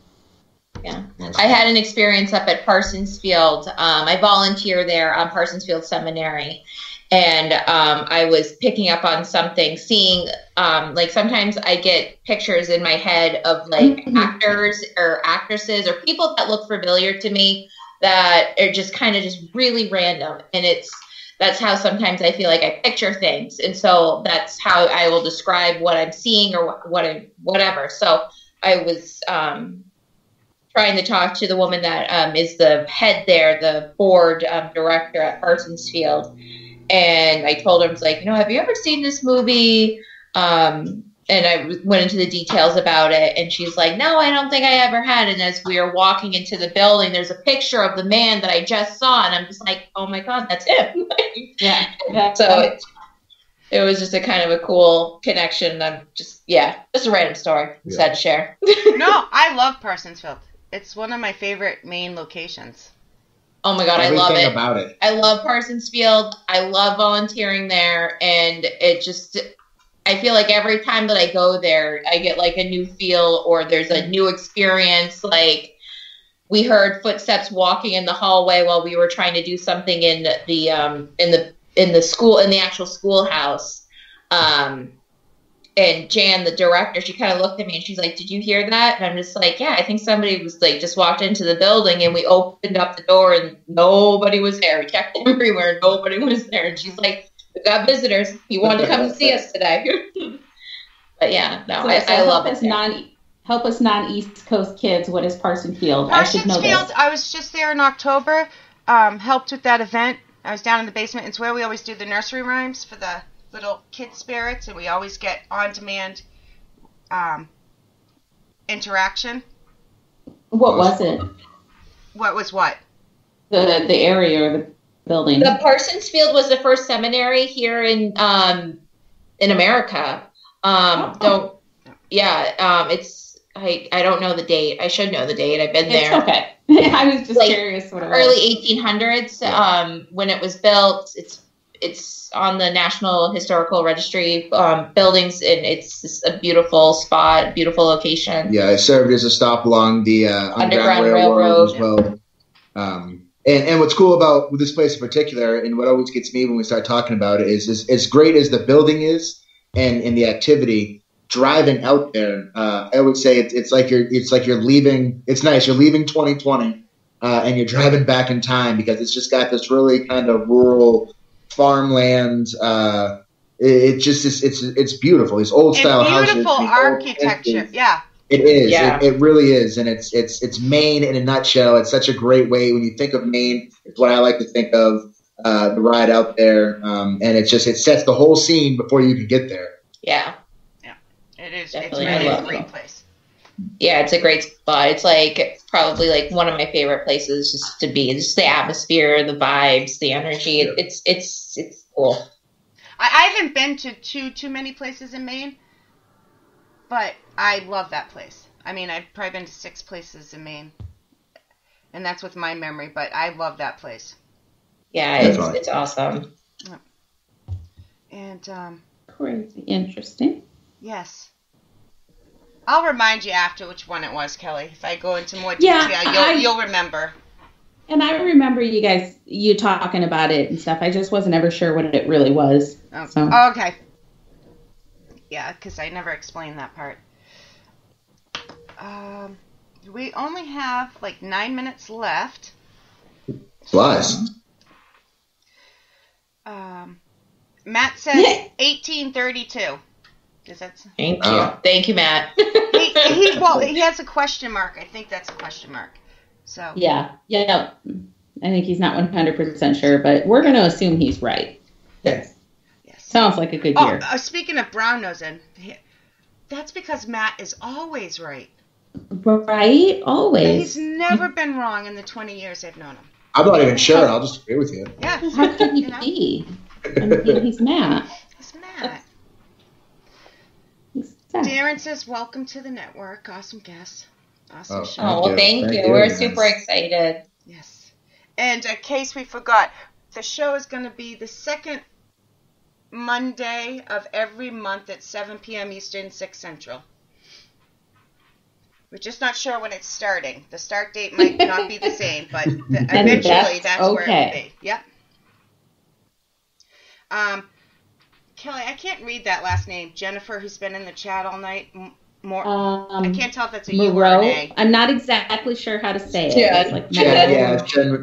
Yeah. I had an experience up at Parsons Field. I volunteer there on Parsons Field Seminary. And I was picking up on something, seeing, sometimes I get pictures in my head of, actors or actresses or people that look familiar to me that are just kind of just really random. And that's how sometimes I feel like I picture things. And so that's how I will describe what I'm seeing or whatever. So I was trying to talk to the woman that is the head there, the board director at Parsons Field. And I told her, I was like, have you ever seen this movie? And I went into the details about it. And she's like, no, I don't think I ever had. And as we were walking into the building, there's a picture of the man that I just saw. And I'm just like, oh, my God, that's him. Yeah. So it was just a kind of a cool connection. I'm just a random story. Just had to share. No, I love Parsons Field. It's one of my favorite Maine locations. Oh my God, I love it. Everything about it. I love Parsons Field. I love volunteering there, and I feel like every time that I go there, I get like a new feel, or there's a new experience. Like, we heard footsteps walking in the hallway while we were trying to do something in the school, in the actual schoolhouse. And Jan, the director, she kind of looked at me and she's like, did you hear that? And I'm just like, yeah, I think somebody was just walked into the building, and we opened up the door and nobody was there. We checked everywhere, nobody was there. And she's like, we've got visitors. You want to come and see us today? But yeah, no, I love it. Help us non-East Coast kids. What is Parsons Field? I should know Parsons Field, this. I was just there in October, helped with that event. I was down in the basement. It's where we always do the nursery rhymes for the little kid spirits, and we always get on-demand interaction. What was it? What was what? The area or the building? The Parsons Field was the first seminary here in America. It's I don't know the date. I should know the date. I've been there. It's okay. I was just curious what it was. Early 1800s. When it was built, it's on the National Historical Registry buildings, and it's just a beautiful spot, beautiful location. Yeah, it served as a stop along the Underground Railroad as well. And what's cool about this place in particular, and what always gets me when we start talking about it, is as great as the building is and the activity. Driving out there, I would say it's like you're leaving. It's nice. You're leaving 2020, and you're driving back in time because it's just got this really kind of rural farmland. It's beautiful. These old style houses, beautiful architecture. Yeah, it is. Yeah. It really is, and it's Maine in a nutshell. It's such a great way when you think of Maine. It's what I like to think of the ride out there, and it sets the whole scene before you can get there. Yeah. It is. Definitely. It's really a great place. Yeah, it's a great spot. It's like probably like one of my favorite places just to be. Just the atmosphere, the vibes, the energy. It's cool. I haven't been to too many places in Maine, but I love that place. I mean, I've probably been to 6 places in Maine, and that's with my memory. But I love that place. Yeah, it's awesome. And crazy interesting. Yes. I'll remind you after which one it was, Kelly. If I go into more detail, you'll remember. And I remember you talking about it and stuff. I just wasn't ever sure what it really was. Oh, so. Okay. Yeah, because I never explained that part. We only have like 9 minutes left. Flies. Matt says 1832. Thank you, Matt. he has a question mark. I think that's a question mark. So yeah. I think he's not 100% sure, but we're going to assume he's right. Yes. Sounds like a good year. Speaking of brown nosing, that's because Matt is always right. Right? Always. He's never been wrong in the 20 years I've known him. I'm not even sure. I'll just agree with you. Yeah. How could he be? I mean, he's Matt. He's Matt. Darren says, welcome to the network. Awesome guest. Awesome show. Oh, well, thank you. We're super excited. Yes. And in case we forgot, the show is going to be the second Monday of every month at 7 p.m. Eastern, 6 Central. We're just not sure when it's starting. The start date might not be the same, but eventually that's where it will be. Yep. Kelly, I can't read that last name. Jennifer, who's been in the chat all night. I can't tell if that's a U or an A. I'm not exactly sure how to say it. Yeah, it's like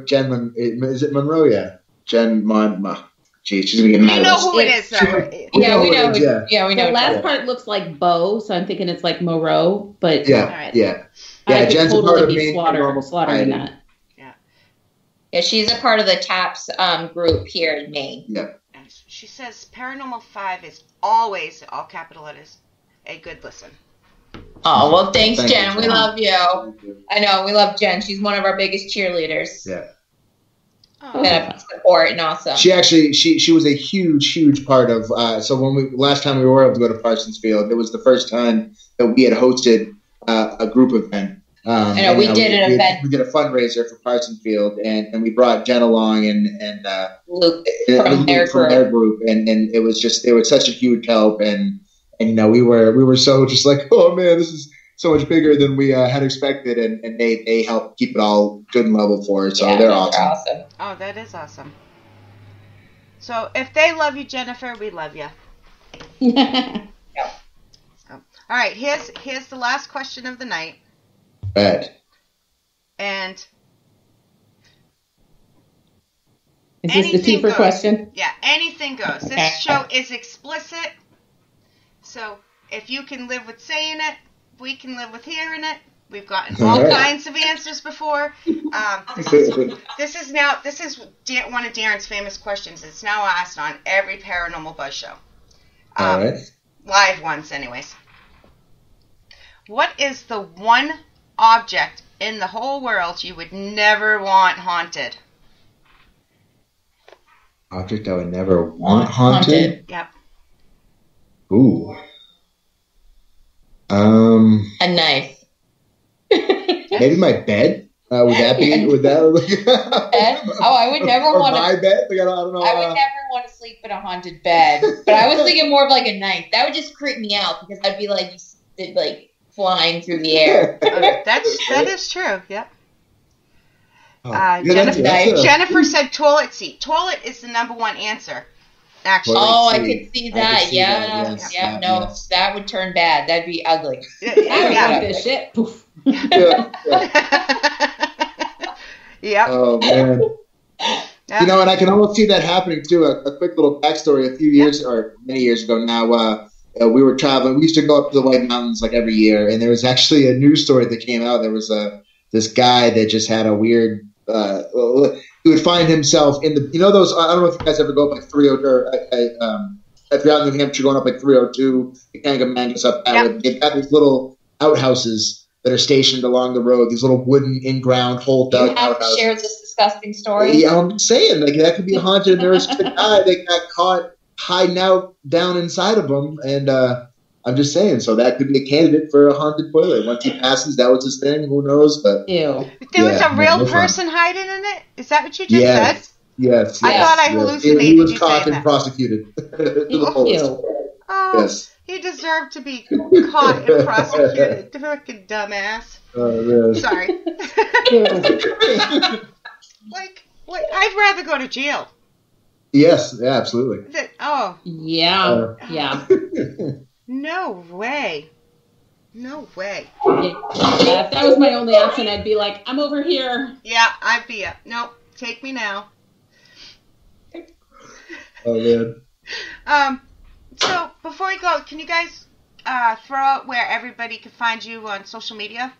Jen. Is it Monroe? Yeah, Jen Monma. Geez, she's gonna get mad. You know who it is, though. Yeah, we know. Yeah, we know. The last part looks like Bo, so I'm thinking it's like Moreau, but yeah. I could Jen's totally part of be me. slaughtering that. Yeah, she's a part of the TAPS group here in Maine. Yeah. She says Paranormal 5 is always, all capital letters, a good listen. Oh, well, thanks, Jen. We love you. I know, we love Jen. She's one of our biggest cheerleaders. Yeah. Support and awesome. She actually, she was a huge part of, so when last time we were able to go to Parsons Field, it was the first time that we had hosted a group event. I know, we did an event. We did a fundraiser for Parsons Field, and we brought Jen along and Luke from their group, and it was just, they were such a huge help, and we were so just like, oh man, this is so much bigger than we had expected, and they helped keep it all good and level for us. So they're awesome. Oh, that is awesome. So if they love you, Jennifer, we love you. Yeah. So, all right, here's the last question of the night. Bad. And is this the T-for question? Yeah, anything goes. This show is explicit, so if you can live with saying it, we can live with hearing it. We've gotten all kinds of answers before. This is one of Darren's famous questions. It's now asked on every Paranormal Buzz show. All right. Live ones, anyways. What is the one object in the whole world you would never want haunted? Object I would never want haunted? Yep. Ooh. A knife. Maybe my bed. Would that be? Would that? Bed? Oh, I would never want to. My bed. Like, I don't know. I would never want to sleep in a haunted bed. But I was thinking more of like a knife. That would just creep me out because I'd be like flying through the air. That is true. Yep. Jennifer, Jennifer said toilet seat. Toilet is the number one answer. Actually. Oh, I could see that. That would turn bad. That'd be ugly. Yeah. This shit. Poof. Yep. Oh man. You know, and I can almost see that happening too. A quick little backstory: a few years or many years ago now, we were traveling. We used to go up to the White Mountains like every year, and there was actually a news story that came out. There was this guy that just had a weird. He would find himself in the. You know those. I don't know if you guys ever go up like 302. Or if you're out in New Hampshire going up like 302, the Kangamangas up that way. They've got these little outhouses that are stationed along the road, these little wooden in-ground hole-dug outhouses. Share this disgusting story. Yeah, I'm saying, like, that could be haunted. And there was a guy that got caught hiding out down inside of them, and I'm just saying, so that could be a candidate for a haunted toilet. Once he passes, that was his thing. Who knows? But ew. There was a real person hiding in it? Is that what you just said? Yes. I thought I hallucinated. He was caught and prosecuted to the fullest. Oh, yes. He deserved to be caught and prosecuted. Fucking dumbass. Sorry. like, I'd rather go to jail. Yes, yeah, absolutely. Yeah. No way. Yeah, if that was my only option, I'd be like, I'm over here. Yeah, I'd be up. Nope, take me now. Oh, man. So, before we go, can you guys throw out where everybody can find you on social media?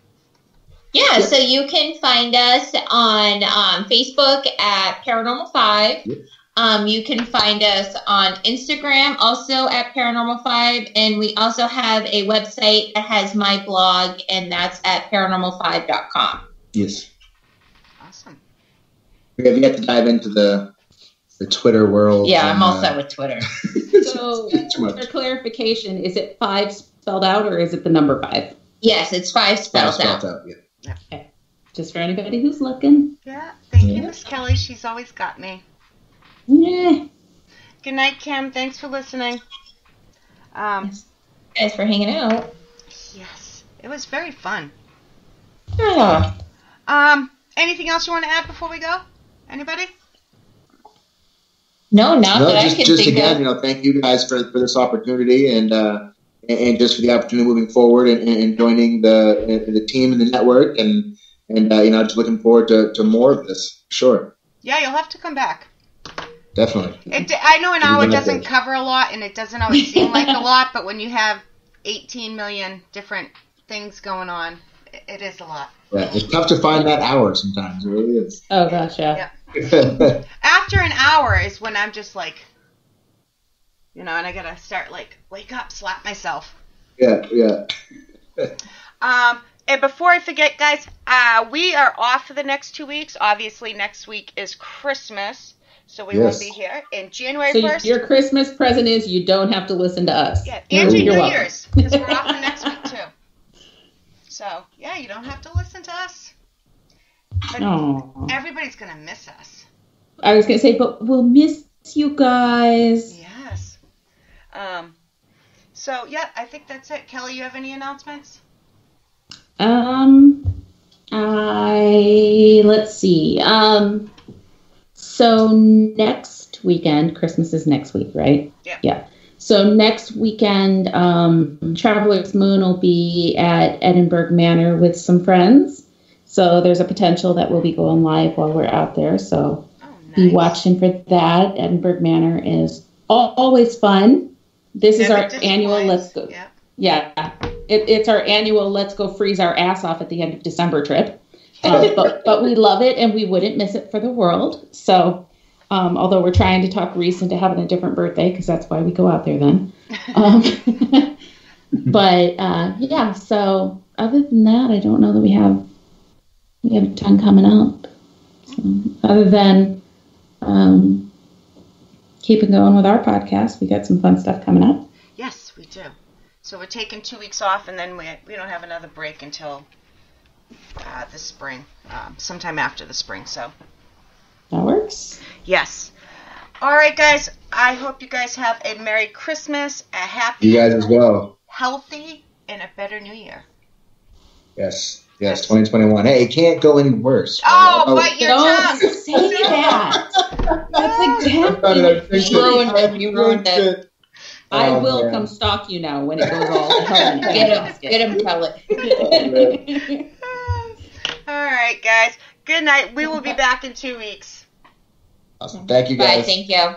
Yeah, so you can find us on Facebook at Paranormal 5. Yep. You can find us on Instagram also at Paranormal 5. And we also have a website that has my blog, and that's at paranormal5.com. Yes. Awesome. We have yet to dive into the Twitter world. Yeah, I'm all set with Twitter. So, for clarification, is it 5 spelled out or is it the number 5? Yes, it's 5 spelled out. Yeah. Okay. Just for anybody who's looking. Yeah, thank you, Miss Kelly. She's always got me. Yeah. Good night, Kim. Thanks for listening. Thanks, guys, for hanging out. Yes, it was very fun. Yeah. Anything else you want to add before we go? Anybody? No, not that I can just think again, of. Thank you guys for this opportunity and just for the opportunity moving forward and joining the team and the network and just looking forward to more of this. Sure. Yeah, you'll have to come back. Definitely. I know an hour doesn't cover a lot, and it doesn't always seem like a lot, but when you have 18 million different things going on, it is a lot. Yeah, it's tough to find that hour sometimes. It really is. Oh, gosh, yeah. After an hour is when I'm just like, and I gotta start wake up, slap myself. Yeah. And before I forget, guys, we are off for the next 2 weeks. Obviously, next week is Christmas, so we won't be here. In January 1st. So your Christmas present is you don't have to listen to us. Yeah, and your New Year's, because we're off for next week, too. So, yeah, you don't have to listen to us. But everybody's going to miss us. I was going to say, but we'll miss you guys. Yes. So, yeah, I think that's it. Kelly, you have any announcements? Let's see. So next weekend, Christmas is next week, right? Yeah. So next weekend, Traveler's Moon will be at Edinburgh Manor with some friends. So there's a potential that we'll be going live while we're out there. So be watching for that. Edinburgh Manor is always fun. This is our annual Let's Go. Yeah. It's our annual Let's Go Freeze Our Ass Off at the end of December trip. But we love it and we wouldn't miss it for the world. So although we're trying to talk Reese into having a different birthday because that's why we go out there then. But so other than that, I don't know that we have a ton coming up. So, other than keeping going with our podcast, we got some fun stuff coming up. Yes, we do. So we're taking 2 weeks off, and then we don't have another break until the spring, sometime after the spring. So that works. Yes. All right, guys. I hope you guys have a Merry Christmas, a happy, you guys as well. Healthy, and a better New Year. Yes, 2021. Hey, it can't go any worse. Oh, bite your tongue. Don't say that. That's exactly. You ruined it. I will come stalk you now when it goes all to hell. Get him, Kelly. All right, guys. Good night. We will be back in 2 weeks. Awesome. Thank you, guys. Bye. Thank you.